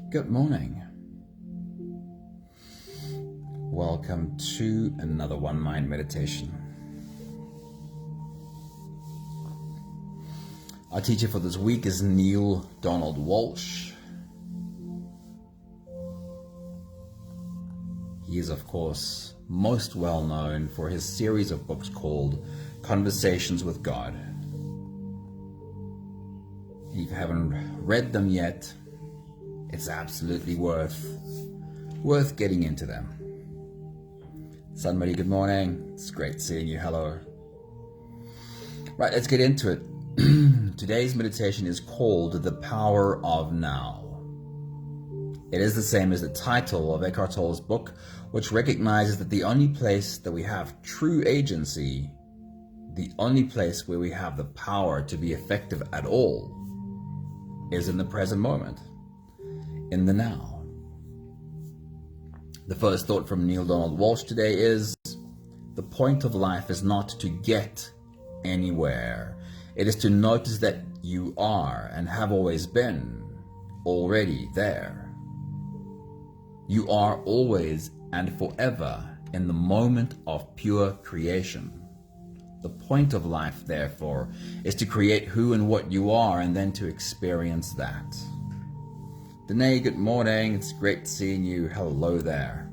Good morning. Welcome to another One Mind meditation. Our teacher for this week is Neil Donald Walsh. He is, of course, most well known for his series of books called Conversations with God. If you haven't read them yet, it's absolutely worth getting into them. Somebody, good morning. It's great seeing you. Hello. Right, let's get into it. Today's meditation is called The Power of Now. It is the same as the title of Eckhart Tolle's book, which recognizes that the only place that we have true agency, the only place where we have the power to be effective at all, is in the present moment, in the now. The first thought from Neil Donald Walsh today is, the point of life is not to get anywhere. It is to notice that you are and have always been already there. You are always and forever in the moment of pure creation. The point of life, therefore, is to create who and what you are and then to experience that. Danae, good morning. It's great seeing you. Hello there.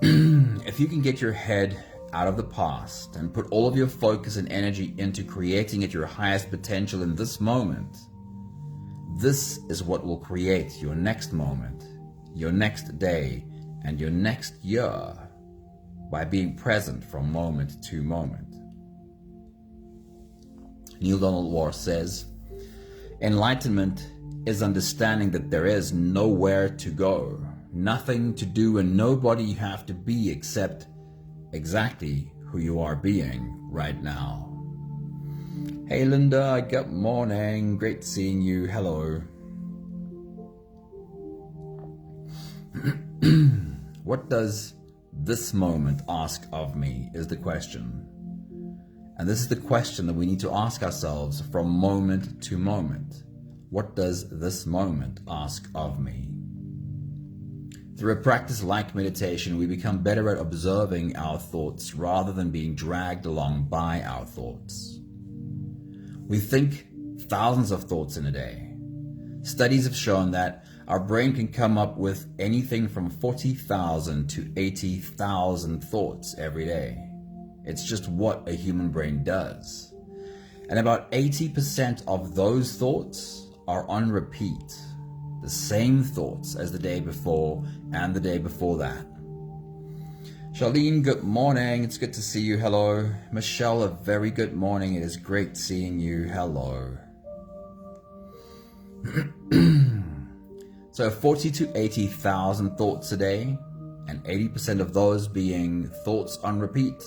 If you can get your head out of the past and put all of your focus and energy into creating at your highest potential in this moment, this is what will create your next moment, your next day, and your next year by being present from moment to moment. Neil Donald Walsh says, enlightenment is understanding that there is nowhere to go, nothing to do, and nobody you have to be except exactly who you are being right now. Hey Linda, good morning. Great seeing you. Hello. What does this moment ask of me is the question. And this is the question that we need to ask ourselves from moment to moment. What does this moment ask of me? Through a practice like meditation, we become better at observing our thoughts rather than being dragged along by our thoughts. We think thousands of thoughts in a day. Studies have shown that our brain can come up with anything from 40,000 to 80,000 thoughts every day. It's just what a human brain does. And about 80% of those thoughts are on repeat. The same thoughts as the day before and the day before that. Charlene, good morning. It's good to see you. Hello. Michelle, a very good morning. It is great seeing you. Hello. So 40 to 80,000 thoughts a day, and 80% of those being thoughts on repeat.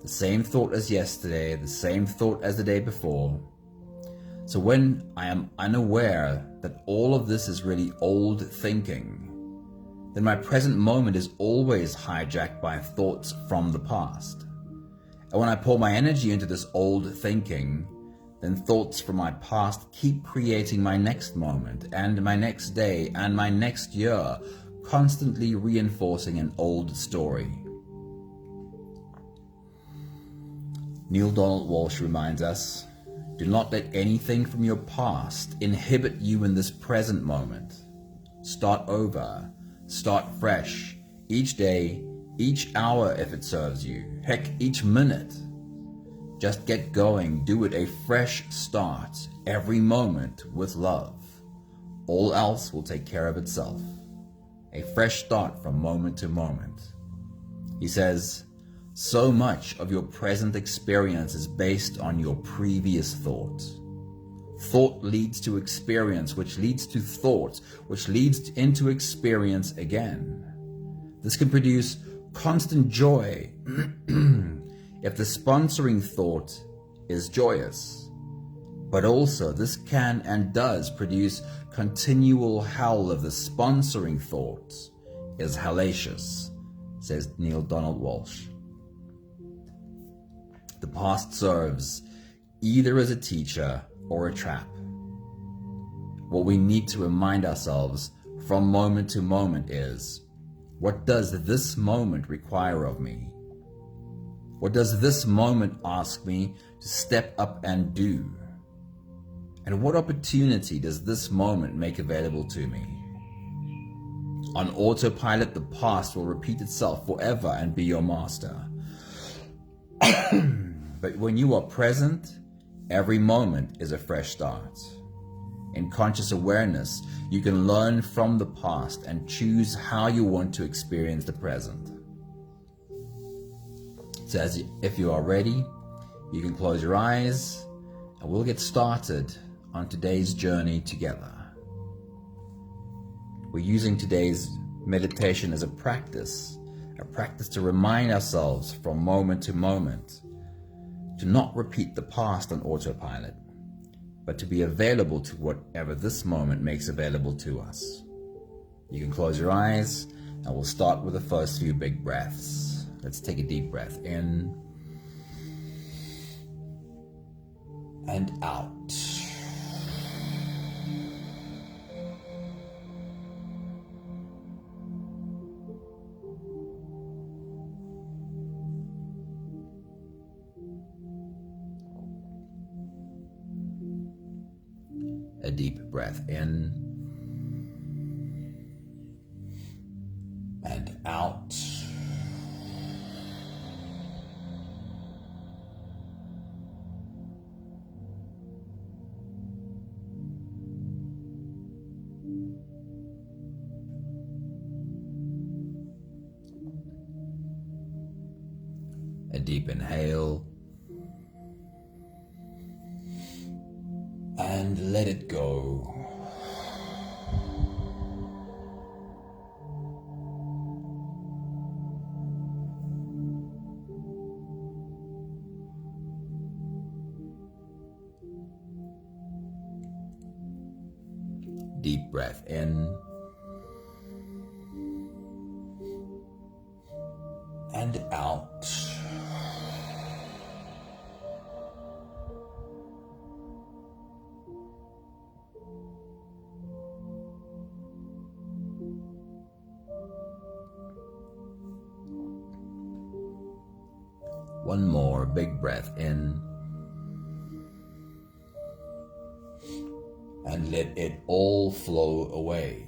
The same thought as yesterday, the same thought as the day before. So when I am unaware that all of this is really old thinking, then my present moment is always hijacked by thoughts from the past. And when I pour my energy into this old thinking, then thoughts from my past keep creating my next moment and my next day and my next year, constantly reinforcing an old story. Neil Donald Walsh reminds us, do not let anything from your past inhibit you in this present moment. Start over. Start fresh. Each day, each hour if it serves you. Heck, each minute. Just get going. Do it a fresh start. Every moment with love. All else will take care of itself. A fresh start from moment to moment. He says, so much of your present experience is based on your previous thought. Thought leads to experience, which leads to thought, which leads into experience again. This can produce constant joy if the sponsoring thought is joyous. But also this can and does produce continual hell if the sponsoring thought is hellacious, says Neil Donald Walsh. The past serves either as a teacher or a trap. what we need to remind ourselves from moment to moment is, what does this moment require of me? What does this moment ask me to step up and do? And what opportunity does this moment make available to me? On autopilot, the past will repeat itself forever and be your master. But when you are present, every moment is a fresh start. In conscious awareness, you can learn from the past and choose how you want to experience the present. So if you are ready, you can close your eyes and we'll get started on today's journey together. We're using today's meditation as a practice to remind ourselves from moment to moment to not repeat the past on autopilot, but to be available to whatever this moment makes available to us. You can close your eyes and we'll start with the first few big breaths. Let's take a deep breath in and out. A deep breath in and out. A deep inhale and let it go. Deep breath in and out. One more big breath in and let it all flow away.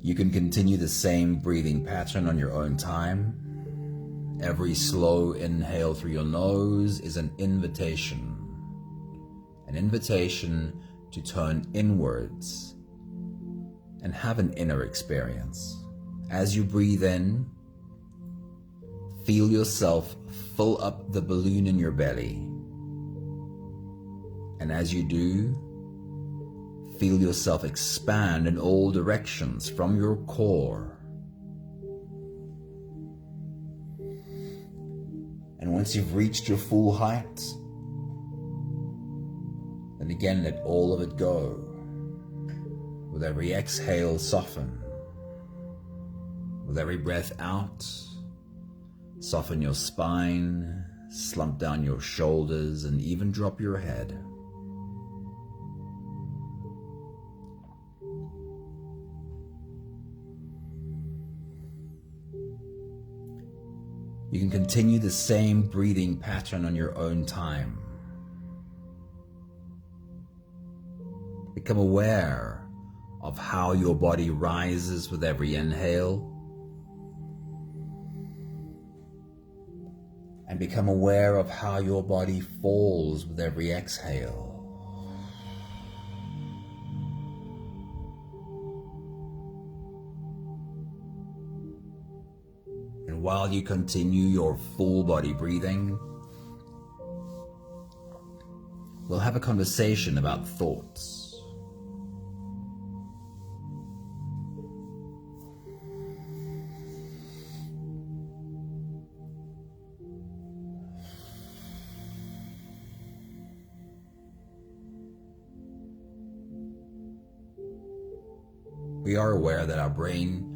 You can continue the same breathing pattern on your own time. Every slow inhale through your nose is an invitation to turn inwards and have an inner experience. As you breathe in, feel yourself fill up the balloon in your belly. And as you do, feel yourself expand in all directions from your core. And once you've reached your full height, then again let all of it go. With every exhale, soften. With every breath out, soften your spine, slump down your shoulders, and even drop your head. You can continue the same breathing pattern on your own time. Become aware of how your body rises with every inhale, and become aware of how your body falls with every exhale. And while you continue your full body breathing, we'll have a conversation about thoughts. we are aware that our brain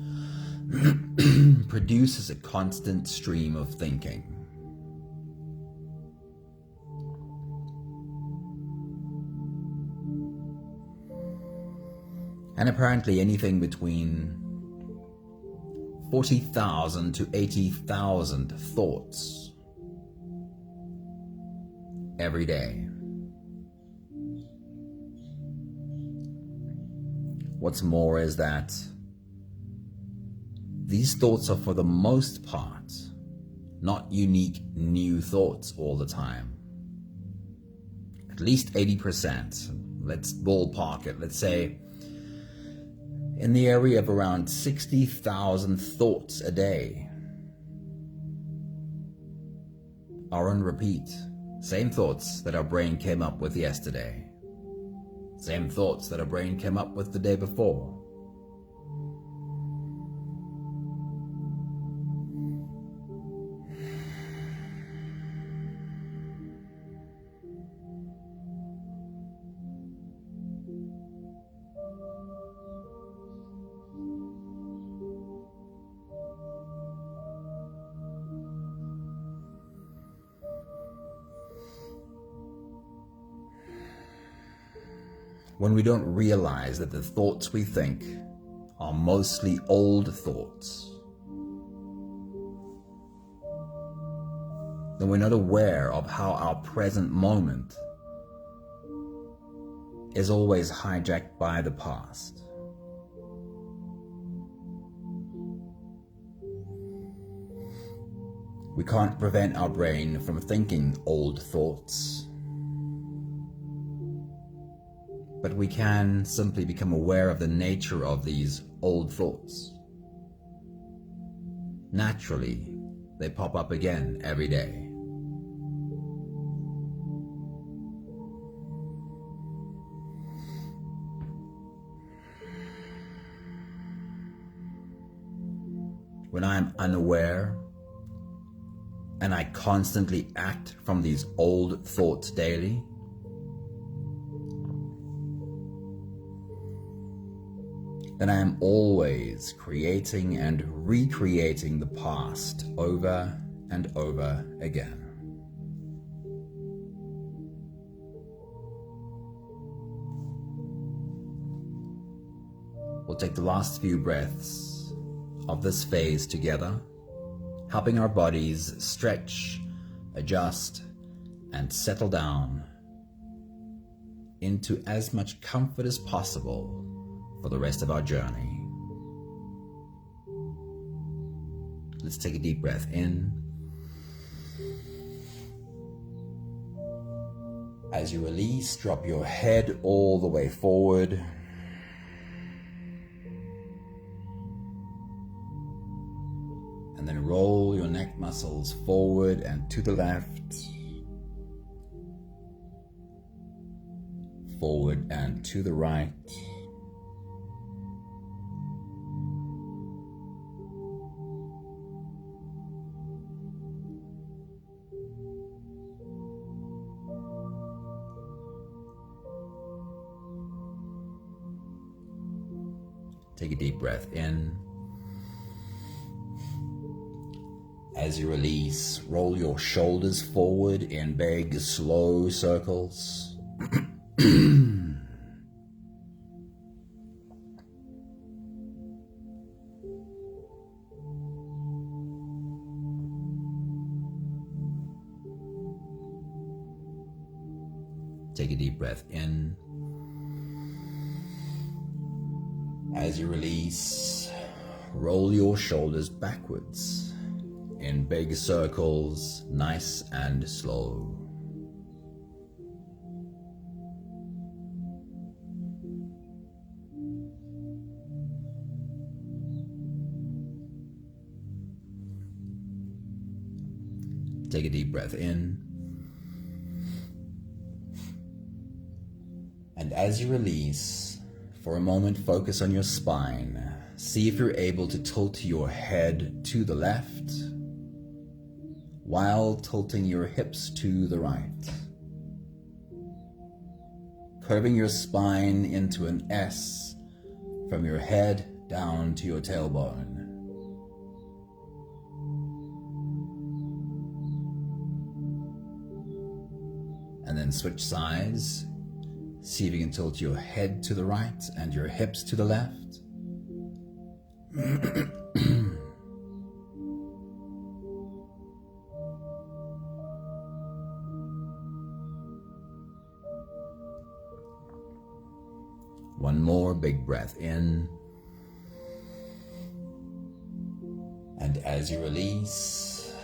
produces a constant stream of thinking. And apparently anything between 40,000 to 80,000 thoughts every day. What's more is that these thoughts are, for the most part, not unique new thoughts all the time. At least 80%, let's ballpark it, let's say in the area of around 60,000 thoughts a day are on repeat. Same thoughts that our brain came up with yesterday. Same thoughts that our brain came up with the day before. When we don't realize that the thoughts we think are mostly old thoughts, then we're not aware of how our present moment is always hijacked by the past. We can't prevent our brain from thinking old thoughts, but we can simply become aware of the nature of these old thoughts. Naturally, they pop up again every day. When I'm unaware and I constantly act from these old thoughts daily, then I am always creating and recreating the past over and over again. We'll take the last few breaths of this phase together, helping our bodies stretch, adjust, and settle down into as much comfort as possible for the rest of our journey. Let's take a deep breath in. As you release, drop your head all the way forward. And then roll your neck muscles forward and to the left. Forward and to the right. Take a deep breath in. As you release, roll your shoulders forward in big, slow circles. Take a deep breath in. As you release, roll your shoulders backwards in big circles, nice and slow. Take a deep breath in. And as you release, for a moment, focus on your spine. See if you're able to tilt your head to the left while tilting your hips to the right. Curving your spine into an S from your head down to your tailbone. And then switch sides. See if you can tilt your head to the right and your hips to the left. One more big breath in. And as you release,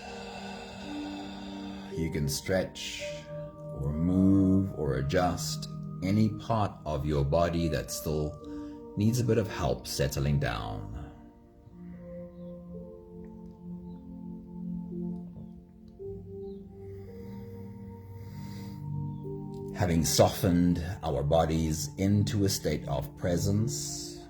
you can stretch or move or adjust any part of your body that still needs a bit of help settling down. Having softened our bodies into a state of presence,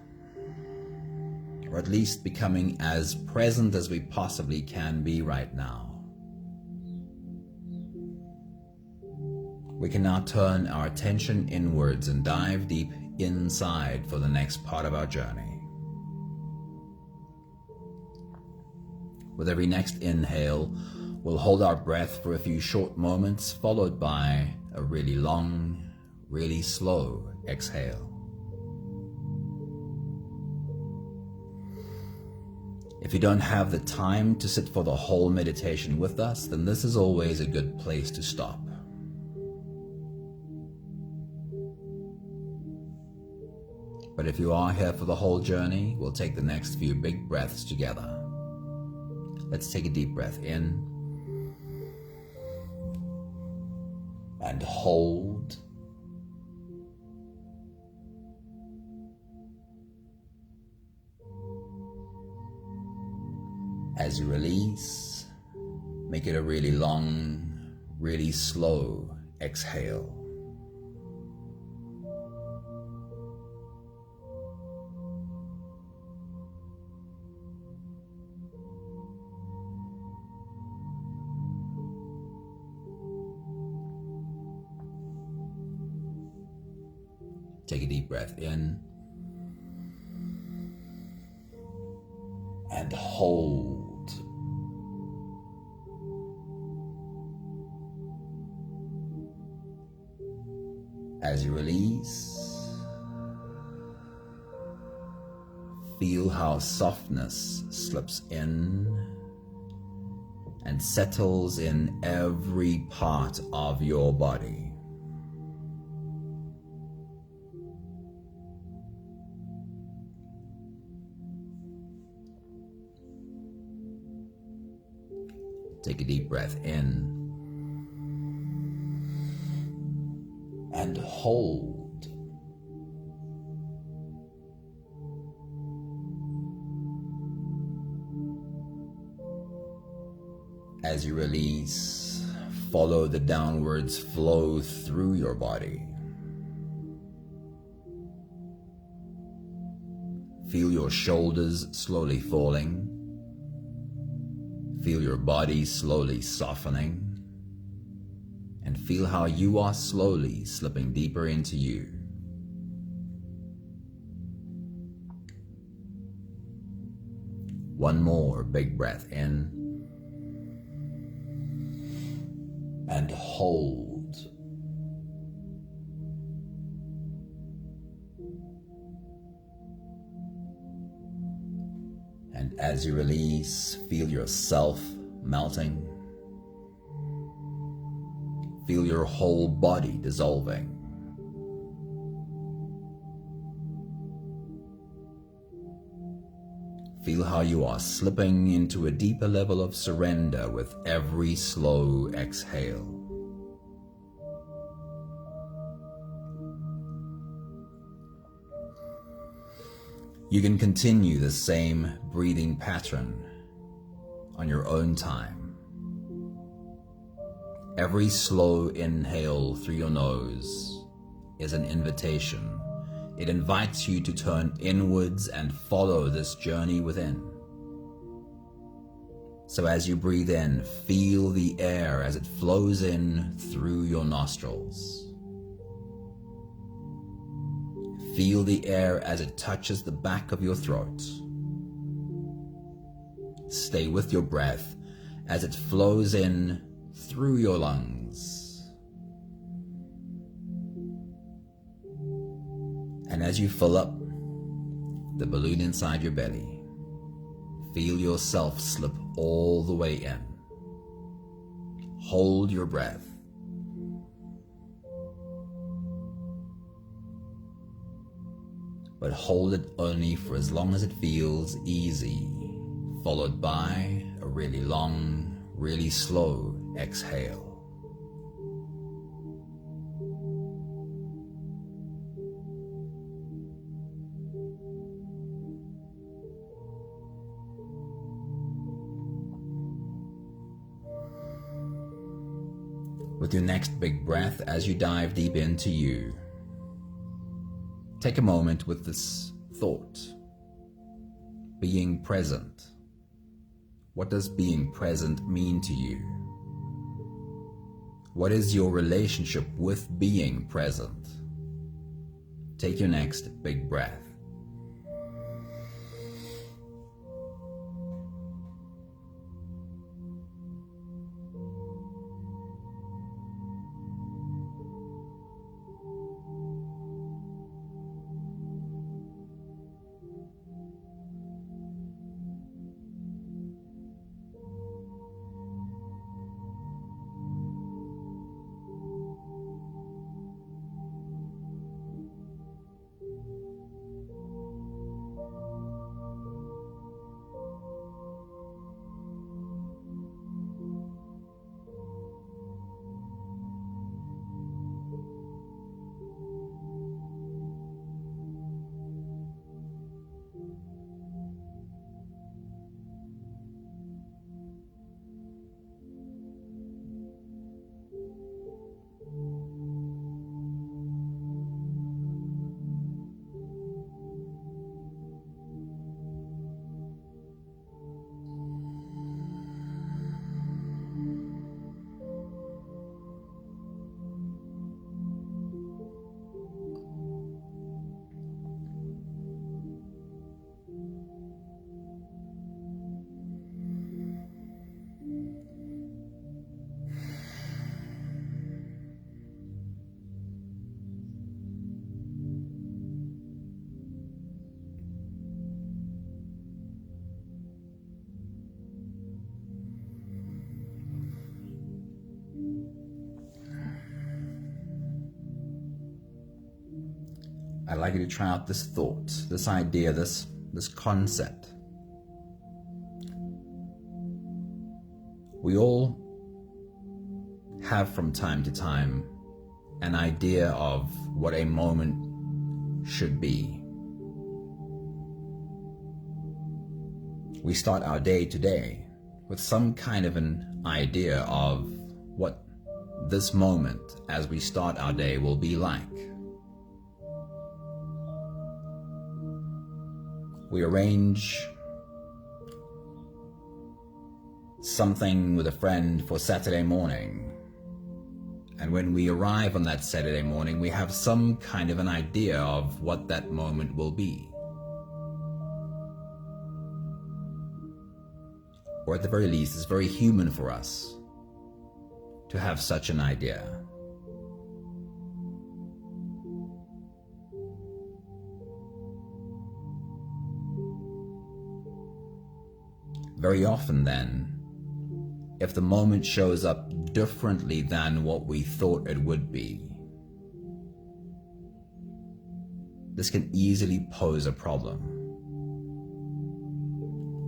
or at least becoming as present as we possibly can be right now, we can now turn our attention inwards and dive deep inside for the next part of our journey. With every next inhale, we'll hold our breath for a few short moments, followed by a really long, really slow exhale. If you don't have the time to sit for the whole meditation with us, then this is always a good place to stop. But if you are here for the whole journey, we'll take the next few big breaths together. Let's take a deep breath in and hold. As you release, make it a really long, really slow exhale. Take a deep breath in and hold. As you release, feel how softness slips in and settles in every part of your body. Take a deep breath in and hold. As you release, follow the downwards flow through your body. Feel your shoulders slowly falling. Feel your body slowly softening, and feel how you are slowly slipping deeper into you. One more big breath in and hold. And as you release, feel yourself melting. Feel your whole body dissolving. Feel how you are slipping into a deeper level of surrender with every slow exhale. You can continue the same breathing pattern on your own time. Every slow inhale through your nose is an invitation. It invites you to turn inwards and follow this journey within. So as you breathe in, feel the air as it flows in through your nostrils. Feel the air as it touches the back of your throat. Stay with your breath as it flows in through your lungs. And as you fill up the balloon inside your belly, feel yourself slip all the way in. Hold your breath. But hold it only for as long as it feels easy, followed by a really long, really slow exhale. With your next big breath, as you dive deep into you, take a moment with this thought. Being present. What does being present mean to you? What is your relationship with being present? Take your next big breath. I'd like you to try out this thought, this idea, this concept. We all have from time to time an idea of what a moment should be. We start our day to day with some kind of an idea of what this moment as we start our day will be like. We arrange something with a friend for Saturday morning. And when we arrive on that Saturday morning, we have some kind of an idea of what that moment will be. Or at the very least, it's very human for us to have such an idea. Very often then, if the moment shows up differently than what we thought it would be, this can easily pose a problem.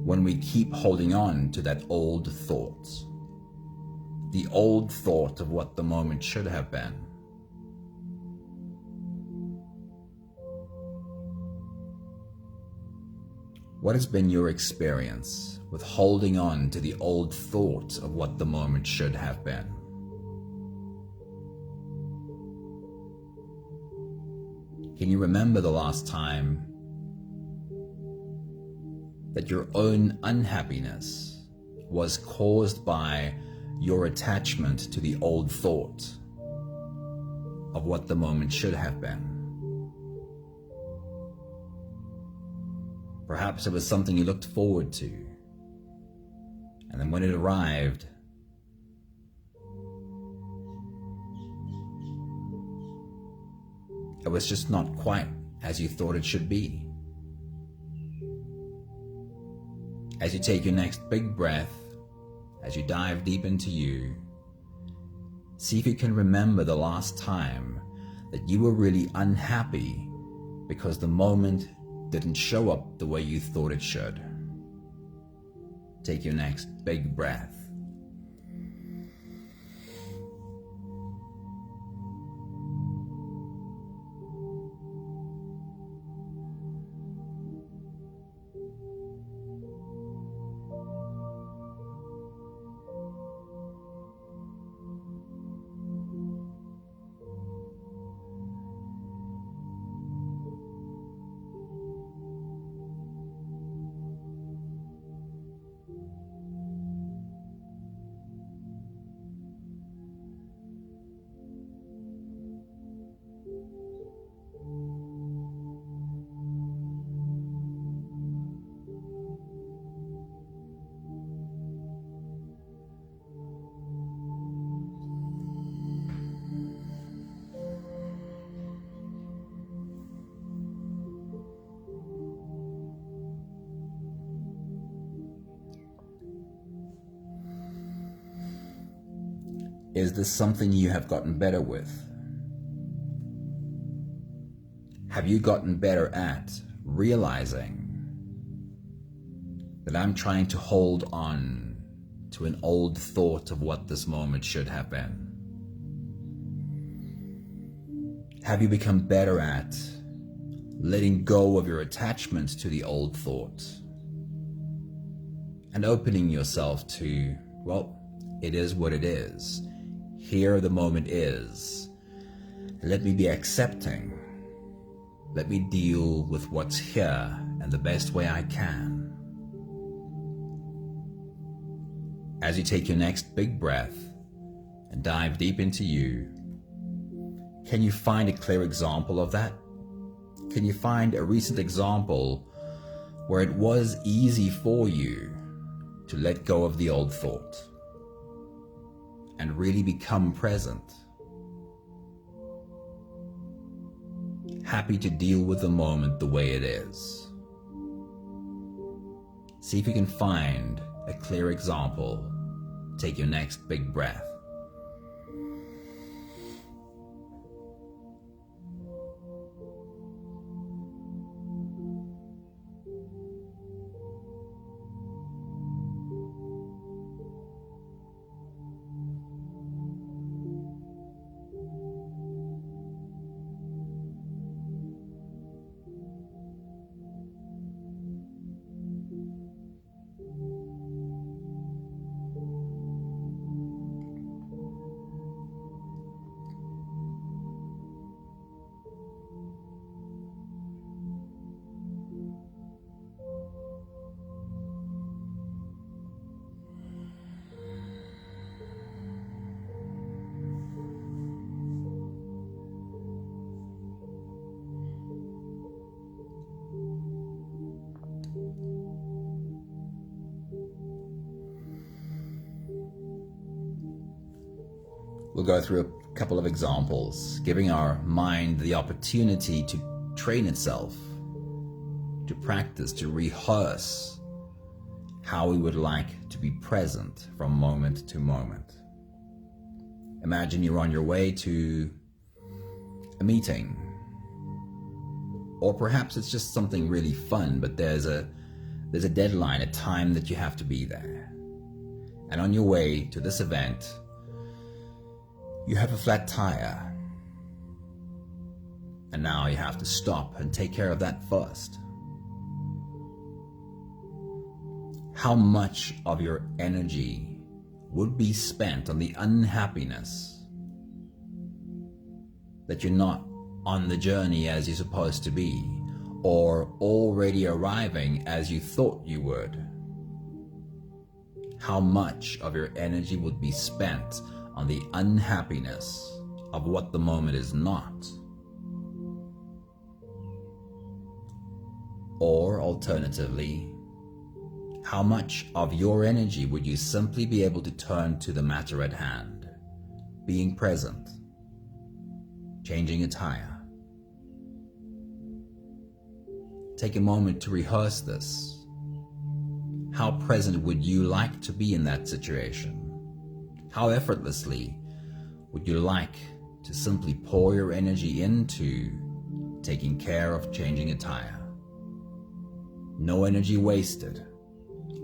When we keep holding on to that old thought, the old thought of what the moment should have been. What has been your experience with holding on to the old thought of what the moment should have been? Can you remember the last time that your own unhappiness was caused by your attachment to the old thought of what the moment should have been? Perhaps it was something you looked forward to. And then when it arrived, it was just not quite as you thought it should be. As you take your next big breath, as you dive deep into you, see if you can remember the last time that you were really unhappy because the moment didn't show up the way you thought it should. Take your next big breath. Is this something you have gotten better with? Have you gotten better at realizing that I'm trying to hold on to an old thought of what this moment should have been? Have you become better at letting go of your attachment to the old thought and opening yourself to, well, it is what it is. Here the moment is. Let me be accepting. Let me deal with what's here in the best way I can. As you take your next big breath and dive deep into you, can you find a clear example of that? Can you find a recent example where it was easy for you to let go of the old thought and really become present? Happy to deal with the moment the way it is. See if you can find a clear example. Take your next big breath. We'll go through a couple of examples, giving our mind the opportunity to train itself, to practice, to rehearse how we would like to be present from moment to moment. Imagine you're on your way to a meeting, or perhaps it's just something really fun, but there's a deadline, a time that you have to be there. And on your way to this event, you have a flat tire, and now you have to stop and take care of that first. How much of your energy would be spent on the unhappiness that you're not on the journey as you're supposed to be, or already arriving as you thought you would? How much of your energy would be spent on the unhappiness of what the moment is not? Or alternatively, how much of your energy would you simply be able to turn to the matter at hand, being present, changing attire? Take a moment to rehearse this. How present would you like to be in that situation? How effortlessly would you like to simply pour your energy into taking care of changing attire? No energy wasted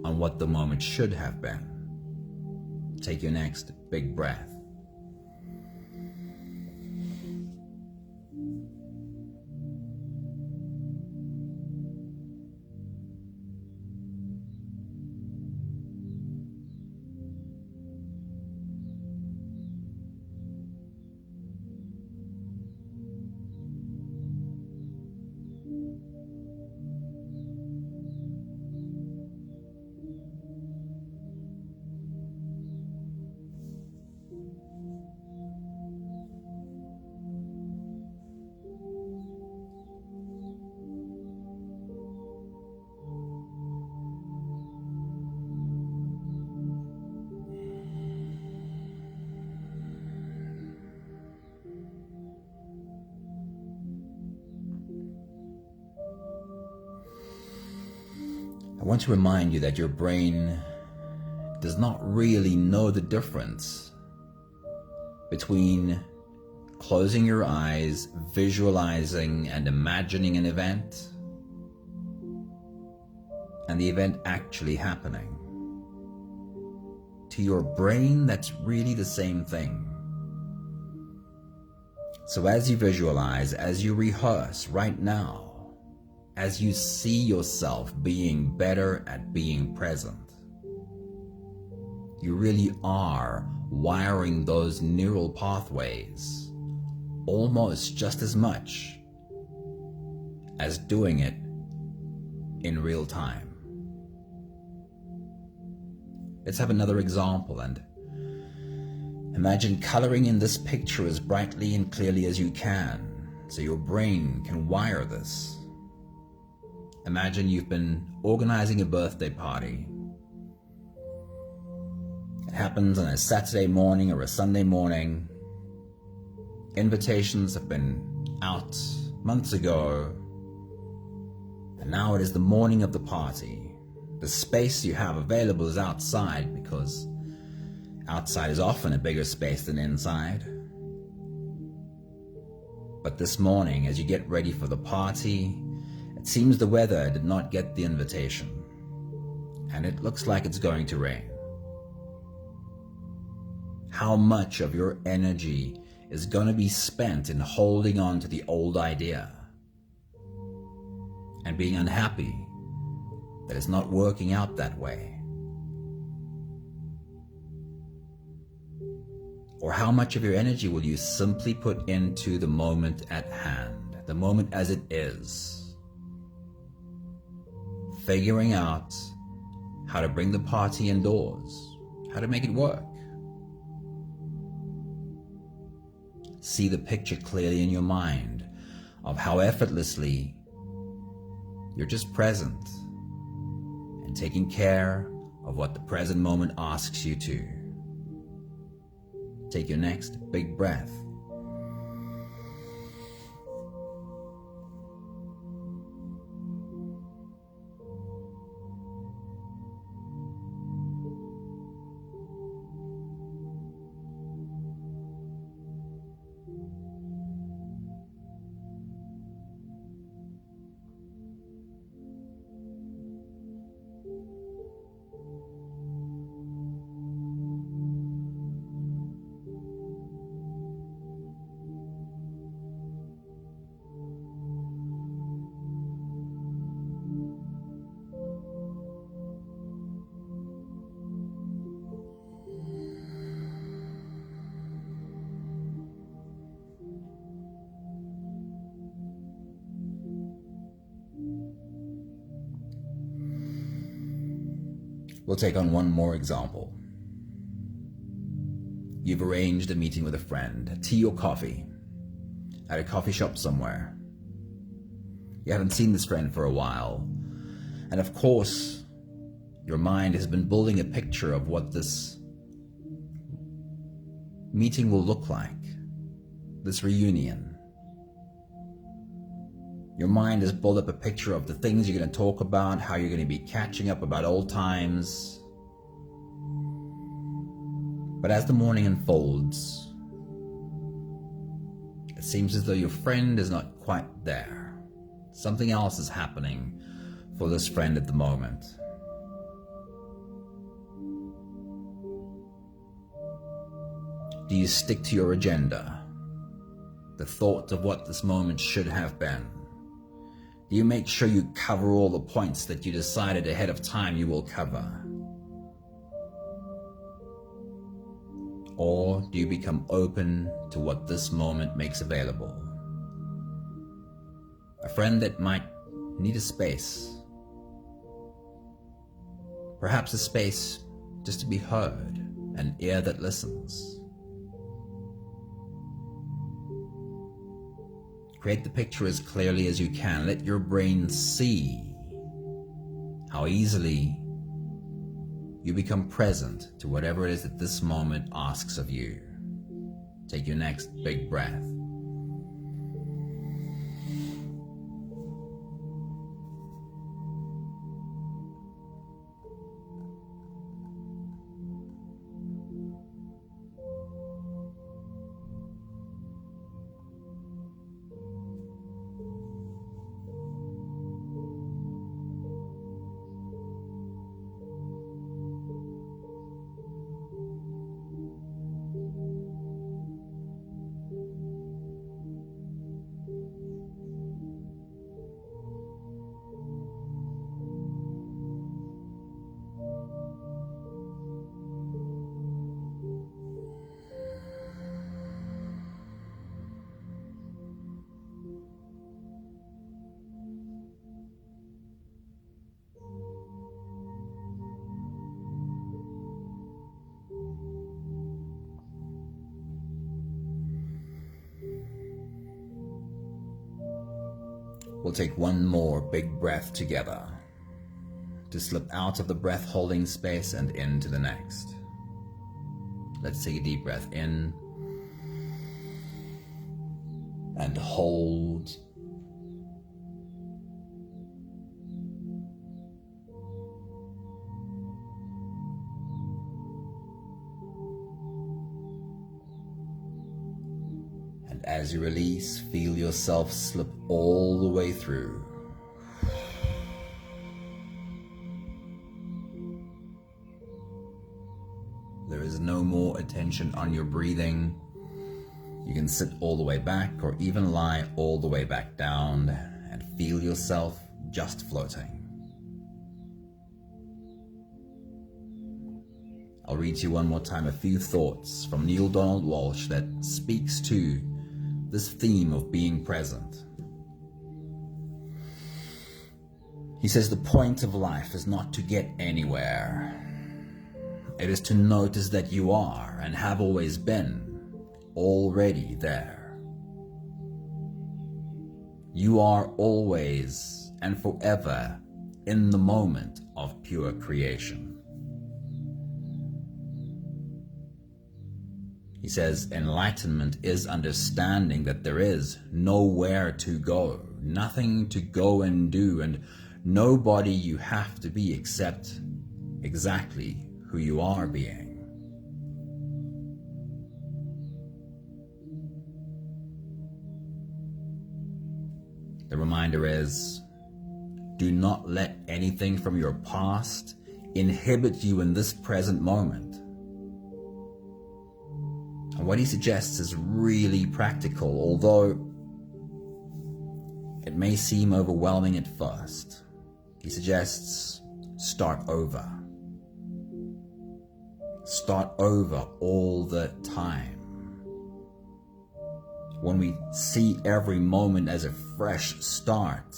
on what the moment should have been. Take your next big breath. I want to remind you that your brain does not really know the difference between closing your eyes, visualizing and imagining an event, and the event actually happening. To your brain, that's really the same thing. So as you visualize, as you rehearse right now, as you see yourself being better at being present, you really are wiring those neural pathways almost just as much as doing it in real time. Let's have another example and imagine coloring in this picture as brightly and clearly as you can so your brain can wire this. Imagine you've been organizing a birthday party. It happens on a Saturday morning or a Sunday morning. Invitations have been out months ago, and now it is the morning of the party. The space you have available is outside because outside is often a bigger space than inside. But this morning, as you get ready for the party, it seems the weather did not get the invitation, and it looks like it's going to rain. How much of your energy is going to be spent in holding on to the old idea and being unhappy that it's not working out that way? Or how much of your energy will you simply put into the moment at hand, the moment as it is? Figuring out how to bring the party indoors, how to make it work. See the picture clearly in your mind of how effortlessly you're just present and taking care of what the present moment asks you to. Take your next big breath. We'll take on one more example. You've arranged a meeting with a friend, tea or coffee, at a coffee shop somewhere. You haven't seen this friend for a while. And of course, your mind has been building a picture of what this meeting will look like, this reunion. Your mind has built up a picture of the things you're going to talk about, how you're going to be catching up about old times. But as the morning unfolds, it seems as though your friend is not quite there. Something else is happening for this friend at the moment. Do you stick to your agenda, the thought of what this moment should have been? Do you make sure you cover all the points that you decided ahead of time you will cover? Or do you become open to what this moment makes available? A friend that might need a space, perhaps a space just to be heard, an ear that listens. Create the picture as clearly as you can. Let your brain see how easily you become present to whatever it is that this moment asks of you. Take your next big breath. We'll take one more big breath together to slip out of the breath holding space and into the next. Let's take a deep breath in and hold. And as you release, feel yourself slip all the way through. There is no more attention on your breathing. You can sit all the way back or even lie all the way back down and feel yourself just floating. I'll read to you one more time a few thoughts from Neale Donald Walsch that speaks to this theme of being present. He says the point of life is not to get anywhere. It is to notice that you are and have always been already there. You are always and forever in the moment of pure creation. He says enlightenment is understanding that there is nowhere to go, nothing to go and do, and nobody you have to be except exactly who you are being. The reminder is, do not let anything from your past inhibit you in this present moment. And what he suggests is really practical, although it may seem overwhelming at first. He suggests start over. Start over all the time. When we see every moment as a fresh start,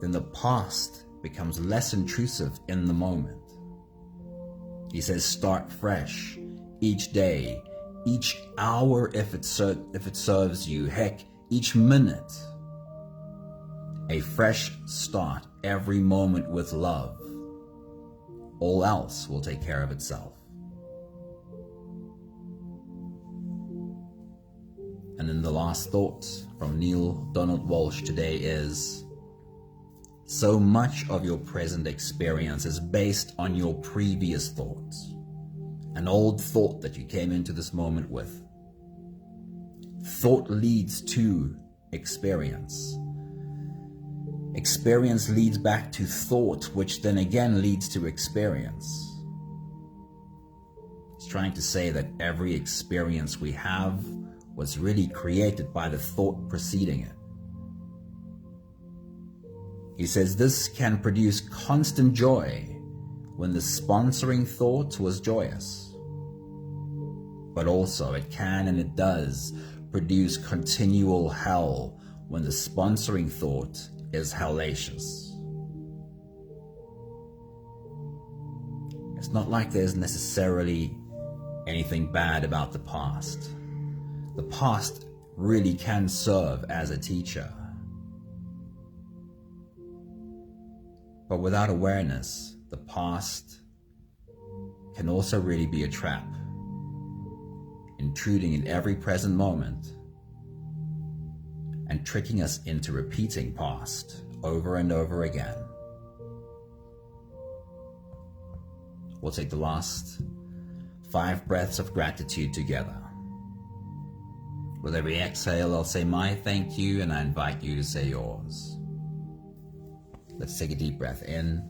then the past becomes less intrusive in the moment. He says start fresh each day, each hour if it serves you, heck, each minute. a fresh start every moment with love. All else will take care of itself. And then the last thought from Neil Donald Walsh today is, so much of your present experience is based on your previous thoughts, an old thought that you came into this moment with. Thought leads to experience. Experience leads back to thought, which then again leads to experience. It's trying to say that every experience we have was really created by the thought preceding it. He says this can produce constant joy when the sponsoring thought was joyous. But also it can and it does produce continual hell when the sponsoring thought is hellacious. It's not like there's necessarily anything bad about the past. The past really can serve as a teacher. But without awareness, the past can also really be a trap, intruding in every present moment and tricking us into repeating past over and over again. We'll take the last 5 breaths of gratitude together. With every exhale, I'll say my thank you, and I invite you to say yours. Let's take a deep breath in.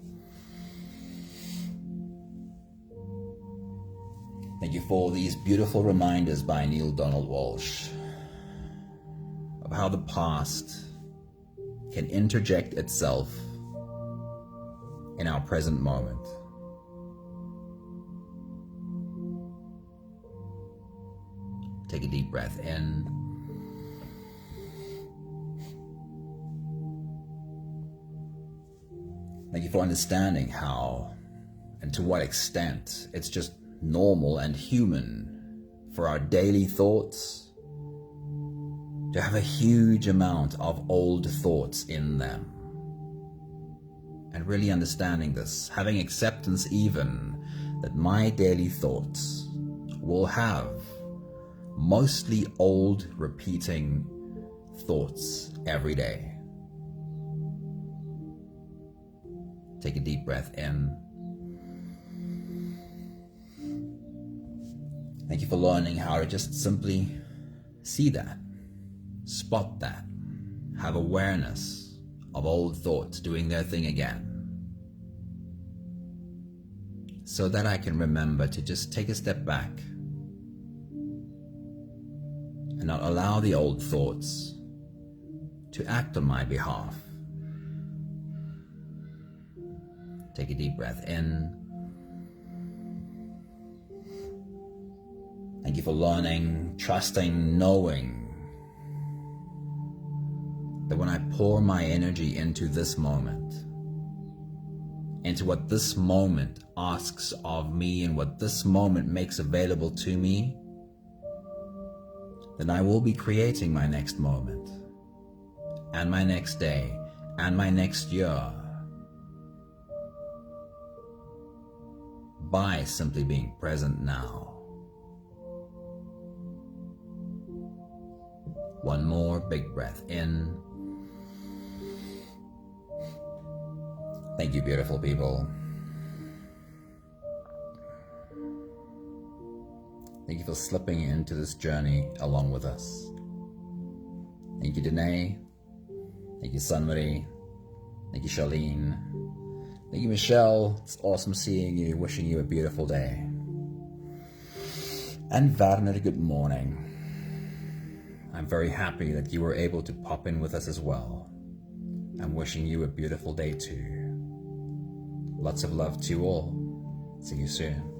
Thank you for all these beautiful reminders by Neil Donald Walsh of how the past can interject itself in our present moment. Take a deep breath in. Thank you for understanding how and to what extent it's just normal and human for our daily thoughts to have a huge amount of old thoughts in them. And really understanding this, having acceptance even that my daily thoughts will have mostly old repeating thoughts every day. Take a deep breath in. Thank you for learning how to just simply see that, spot that, have awareness of old thoughts doing their thing again, so that I can remember to just take a step back and not allow the old thoughts to act on my behalf. Take a deep breath in. Thank you for learning, trusting, knowing that when I pour my energy into this moment, into what this moment asks of me and what this moment makes available to me, then I will be creating my next moment, and my next day, and my next year, by simply being present now. One more big breath in. Thank you, beautiful people. Thank you for slipping into this journey along with us. Thank you, Danae. Thank you, Sunmarie. Thank you, Charlene. Thank you, Michelle. It's awesome seeing you. Wishing you a beautiful day. And Werner, good morning. I'm very happy that you were able to pop in with us as well. I'm wishing you a beautiful day too. Lots of love to you all. See you soon.